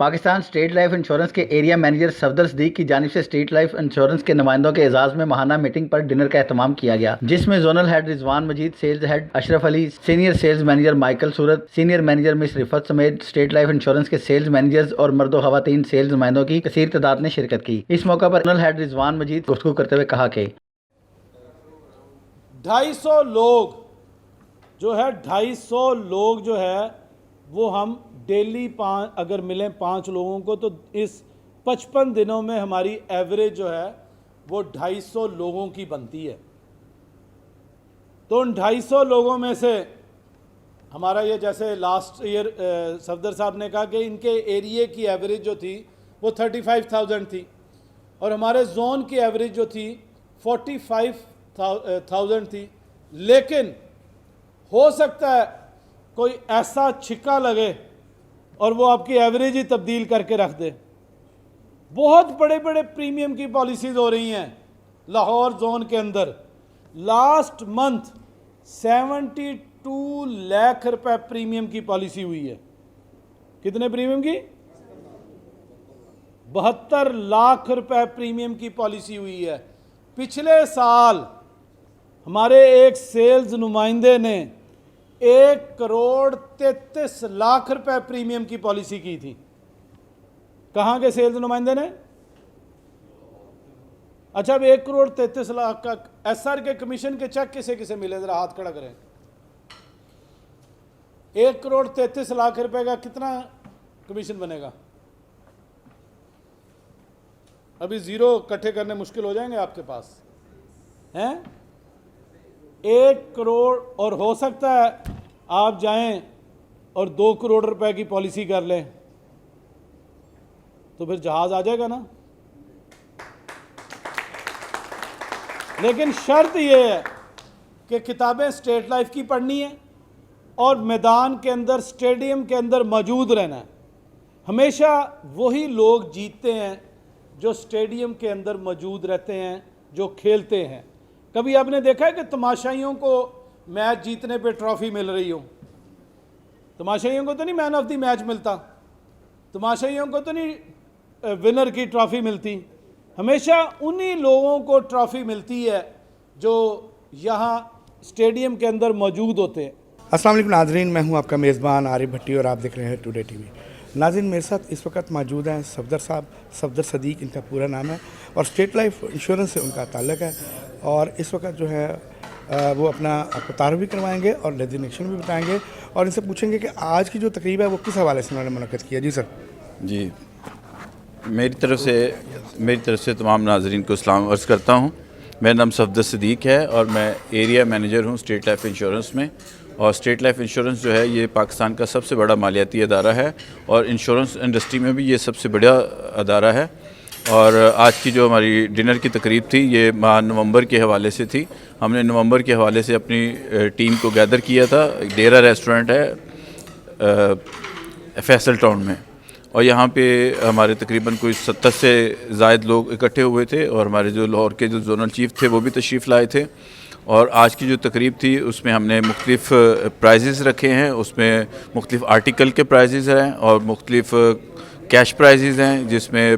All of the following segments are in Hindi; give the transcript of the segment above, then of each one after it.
पाकिस्तान स्टेट लाइफ इंश्योरेंस के एरिया मैनेजर सफदर सदीक की जानिब से स्टेट लाइफ इंश्योरेंस के नुमाइंदों के एजाज में माहाना मीटिंग पर डिनर का एहतमाम किया गया, जिसमें zonal head Rizwan Majeed, sales head Ashraf Ali, senior sales manager Michael Surat, senior manager miss Riffat समेत स्टेट लाइफ इंश्योरेंस के सेल्स मैनेजर्स और मर्दो खवातीन सेल्स नुमाइंदों की कसीर तादाद ने शिरकत की। इस मौका पर जोनल हेड रिजवान मजीद गुफ्तगू करते हुए कहा कि 250 लोग जो है वो हम डेली अगर मिलें 5 लोगों को तो इस 55 दिनों में हमारी एवरेज जो है वो 250 लोगों की बनती है। तो उन 250 लोगों में से हमारा ये जैसे लास्ट ईयर सफदर साहब ने कहा कि इनके एरिए की एवरेज जो थी वो 35,000 थी और हमारे जोन की एवरेज जो थी 45,000 थी। लेकिन हो सकता है कोई ऐसा छिक्का लगे और वो आपकी एवरेज ही तब्दील करके रख दे। बहुत बड़े बड़े प्रीमियम की पॉलिसीज़ हो रही हैं लाहौर जोन के अंदर। लास्ट मंथ 72 लाख रुपए प्रीमियम की पॉलिसी हुई है। कितने प्रीमियम की? 72 लाख रुपए प्रीमियम की पॉलिसी हुई है। पिछले साल हमारे एक सेल्स नुमाइंदे ने 1,33,00,000 रुपए प्रीमियम की पॉलिसी की थी। कहाँ के सेल्स नुमाइंदे ने? अच्छा, अब 1,33,00,000 का एसआर के कमीशन के चेक किसे किसे मिले? जरा हाथ खड़ा करें। 1,33,00,000 रुपए का कितना कमीशन बनेगा? अभी जीरो इकट्ठे करने मुश्किल हो जाएंगे आपके पास हैं। 1 करोड़, और हो सकता है आप जाएं और 2 करोड़ रुपए की पॉलिसी कर लें तो फिर जहाज आ जाएगा ना। लेकिन शर्त यह है कि किताबें स्टेट लाइफ की पढ़नी है और मैदान के अंदर, स्टेडियम के अंदर मौजूद रहना है। हमेशा वही लोग जीतते हैं जो स्टेडियम के अंदर मौजूद रहते हैं, जो खेलते हैं। कभी आपने देखा है कि तमाशाइयों को मैच जीतने पे ट्रॉफी मिल रही हो? तमाशाइयों को तो नहीं मैन ऑफ द मैच मिलता, तमाशाइयों को तो नहीं विनर की ट्रॉफी मिलती। हमेशा उन्हीं लोगों को ट्रॉफी मिलती है जो यहाँ स्टेडियम के अंदर मौजूद होते हैं। अस्सलाम वालेकुम नाज़रीन, मैं हूँ आपका मेज़बान आरिफ भट्टी और आप देख रहे हैं टुडे टीवी। नाज़रीन, मेरे साथ इस वक्त मौजूद हैं सफदर साहब, सफदर सदीक इनका पूरा नाम है और स्टेट लाइफ इंश्योरेंस से उनका ताल्लुक़ है। और इस वक्त जो है वो अपना आपको तारुफ भी करवाएंगे और डेजिग्नेशन भी बताएंगे और इनसे पूछेंगे कि आज की जो तकरीब है वो किस हवाले से उन्होंने मुनक़्क़द किया। जी सर। जी, मेरी तरफ से तमाम नाज़रीन को सलाम अर्ज़ करता हूँ। मेरा नाम सफदर सदीक है और मैं एरिया मैनेजर हूँ स्टेट लाइफ इंश्योरेंस में। और स्टेट लाइफ इंश्योरेंस जो है ये पाकिस्तान का सबसे बड़ा मालियाती अदारा है और इंश्योरेंस इंडस्ट्री में भी ये सबसे बड़ा अदारा है। और आज की जो हमारी डिनर की तकरीब थी ये माह नवंबर के हवाले से थी। हमने नवंबर के हवाले से अपनी टीम को गैदर किया था। डेरा रेस्टोरेंट है फैसल टाउन में और यहाँ पे हमारे तकरीबन कोई 70 से ज़ायद लोग इकट्ठे हुए थे और हमारे जो लाहौर के जो जोनल चीफ थे वो भी तशरीफ़ लाए थे। और आज की जो तकरीब थी उसमें हमने मुख्तलिफ़ प्राइज़ेज़ रखे हैं। उसमें मुख्तलिफ़ आर्टिकल के प्राइज़ेज़ हैं और मुख्तलिफ़ कैश प्राइज़ेज़ हैं, जिसमें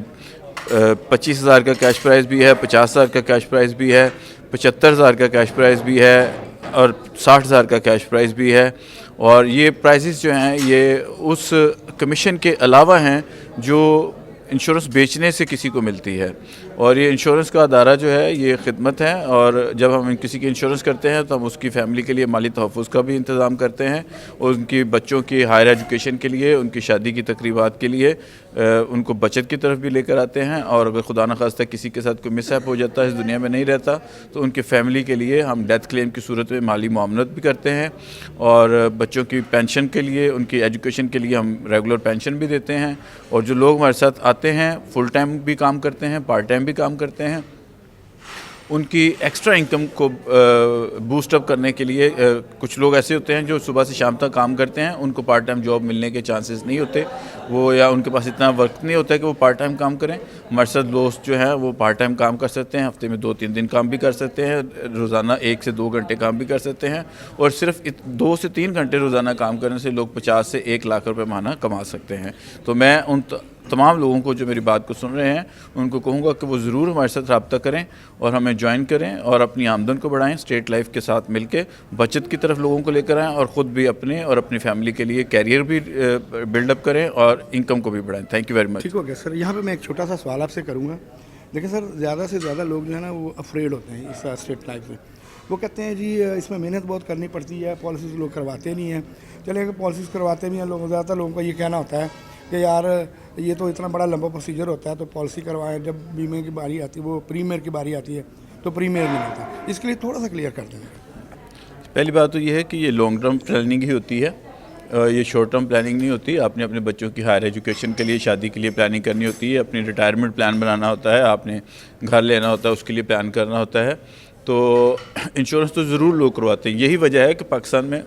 25,000 का कैश प्राइज़ भी है, 50,000 का कैश प्राइज़ भी है, 75,000 का कैश प्राइज़ भी है और 60,000 का कैश प्राइज़ भी है। और ये प्राइजेस जो हैं ये उस कमीशन के अलावा हैं जो इंश्योरेंस बेचने से किसी को मिलती है। और ये इंश्योरेंस का अदारा जो है ये खिदमत है और जब हम किसी की इंश्योरेंस करते हैं तो हम उसकी फ़ैमिली के लिए माली तहफ़्फ़ुज़ का भी इंतज़ाम करते हैं और उनकी बच्चों की हायर एजुकेशन के लिए, उनकी शादी की तकरीबात के लिए उनको बचत की तरफ भी लेकर आते हैं। और अगर खुदा न खास्ता किसी के साथ कोई मिसहैप हो जाता है, इस दुनिया में नहीं रहता, तो उनके फ़ैमिली के लिए हम डेथ क्लेम की सूरत में माली मुआवनत भी करते हैं। और बच्चों की पेंशन के लिए, उनकी एजुकेशन के लिए हम रेगुलर पेंशन भी देते हैं। और जो लोग हमारे साथ आते हैं फुल टाइम भी काम करते हैं, पार्ट टाइम भी काम करते हैं, उनकी एक्स्ट्रा इनकम को बूस्ट अप करने के लिए कुछ लोग ऐसे होते हैं जो सुबह से शाम तक काम करते हैं, उनको पार्ट टाइम जॉब मिलने के चांसेस नहीं होते वो, या उनके पास इतना वक्त नहीं होता है कि वो पार्ट टाइम काम करें। हमारे साथ दोस्त जो हैं वो पार्ट टाइम काम कर सकते हैं, हफ्ते में 2-3 दिन काम भी कर सकते हैं, रोज़ाना 1 से 2 घंटे काम भी कर सकते हैं। और सिर्फ 2 से 3 घंटे रोज़ाना काम करने से लोग 50 से 1 लाख रुपये माना कमा सकते हैं। तो मैं तमाम लोगों को जो मेरी बात को सुन रहे हैं उनको कहूँगा कि वो ज़रूर हमारे साथ रब्ता करें और हमें ज्वाइन करें और अपनी आमदन को बढ़ाएं, स्टेट लाइफ के साथ मिलकर बचत की तरफ लोगों को लेकर आएँ और ख़ुद भी अपने और अपनी फैमिली के लिए कैरियर भी बिल्डअप करें और इनकम को भी बढ़ाएं। Thank you very much. ठीक हो गया सर। यहाँ पे मैं एक छोटा सा सवाल आपसे करूँगा। देखिए सर, ज़्यादा से ज़्यादा लोग जो है ना वो अफ्रेड होते हैं इस स्टेट लाइफ से। वो कहते हैं जी इसमें मेहनत बहुत करनी पड़ती है, पॉलिसीज़ लोग करवाते नहीं हैं। चलिए अगर पॉलिसीज़ करवाते भी हैं लोग, ज़्यादातर लोगों का ये कहना होता है कि यार ये तो इतना बड़ा लंबा प्रोसीजर होता है तो पॉलिसी करवाएं, जब बीमे की बारी आती है, वो प्रीमियर की बारी आती है तो प्रीमियर नहीं मिलता। इसके लिए थोड़ा सा क्लियर कर देंगे। पहली बात तो ये है कि ये लॉन्ग टर्म प्लानिंग ही होती है, ये शॉर्ट टर्म प्लानिंग नहीं होती। आपने अपने बच्चों की हायर एजुकेशन के लिए, शादी के लिए प्लानिंग करनी होती है, अपनी रिटायरमेंट प्लान बनाना होता है, आपने घर लेना होता है उसके लिए प्लान करना होता है। तो इंश्योरेंस तो ज़रूर लोग करवाते हैं। यही वजह है कि पाकिस्तान में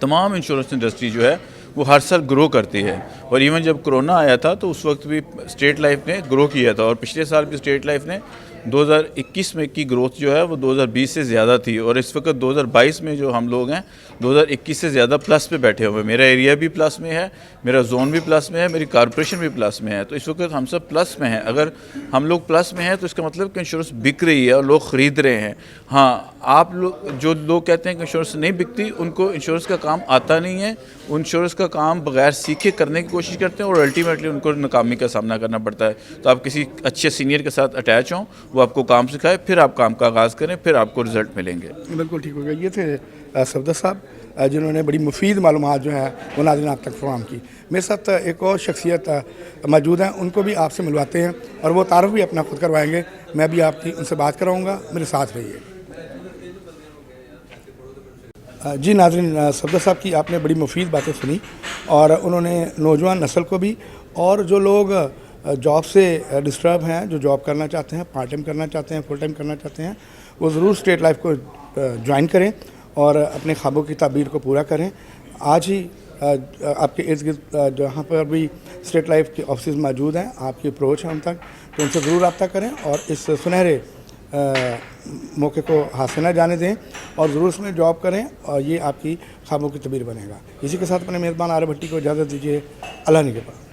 तमाम इंश्योरेंस इंडस्ट्री जो है वो हर साल ग्रो करती है। और इवन जब कोरोना आया था तो उस वक्त भी स्टेट लाइफ ने ग्रो किया था और पिछले साल भी स्टेट लाइफ ने 2021 में की ग्रोथ जो है वो 2020 से ज़्यादा थी। और इस वक्त 2022 में जो हम लोग हैं 2021 से ज़्यादा प्लस पे बैठे हुए हैं। मेरा एरिया भी प्लस में है, मेरा जोन भी प्लस में है, मेरी कॉर्पोरेशन भी प्लस में है। तो इस वक्त हम सब प्लस में हैं। अगर हम लोग प्लस में हैं तो इसका मतलब कि इंश्योरेंस बिक रही है और लोग ख़रीद रहे हैं। हाँ, आप लोग जो लोग कहते हैं कि इंश्योरेंस नहीं बिकती, उनको इंश्योरेंस का काम आता नहीं है। इंश्योरेंस का काम बगैर सीखे करने की कोशिश करते हैं और अल्टीमेटली उनको नाकामी का सामना करना पड़ता है। तो आप किसी अच्छे सीनियर के साथ अटैच हों, वो आपको काम सिखाए, फिर आप काम का आगाज़ करें, फिर आपको रिजल्ट मिलेंगे। बिल्कुल ठीक हो गया। ये थे सफदर साहब जिन्होंने बड़ी मुफीद मालूमात जो है वो नाज़रीन आप तक फराहम की। मेरे साथ एक और शख्सियत मौजूद हैं, उनको भी आपसे मिलवाते हैं और वो तारुफ भी अपना खुद करवाएंगे। मैं भी आपकी उनसे बात कराऊँगा, मेरे साथ रहिए। जी नाज़रीन, सफदर साहब की आपने बड़ी मुफीद बातें सुनी और उन्होंने नौजवान नस्ल को भी और जो लोग जॉब से डिस्टर्ब हैं, जो जॉब करना चाहते हैं, पार्ट टाइम करना चाहते हैं, फुल टाइम करना चाहते हैं, वो ज़रूर स्टेट लाइफ को ज्वाइन करें और अपने ख्वाबों की ताबीर को पूरा करें। आज ही आपके इर्द गिर्द जहाँ पर भी स्टेट लाइफ के ऑफिस मौजूद हैं, आपकी अप्रोच है उन तक, तो उनसे ज़रूर रब्ता करें और इस सुनहरे मौके को हाथ से न जाने दें और ज़रूर उसमें जॉब करें और ये आपकी ख्वाबों की ताबीर बनेगा। इसी के साथ अपने मेज़बान आर्य भट्टी को इजाज़त दीजिए। अल्लाह निगहबान।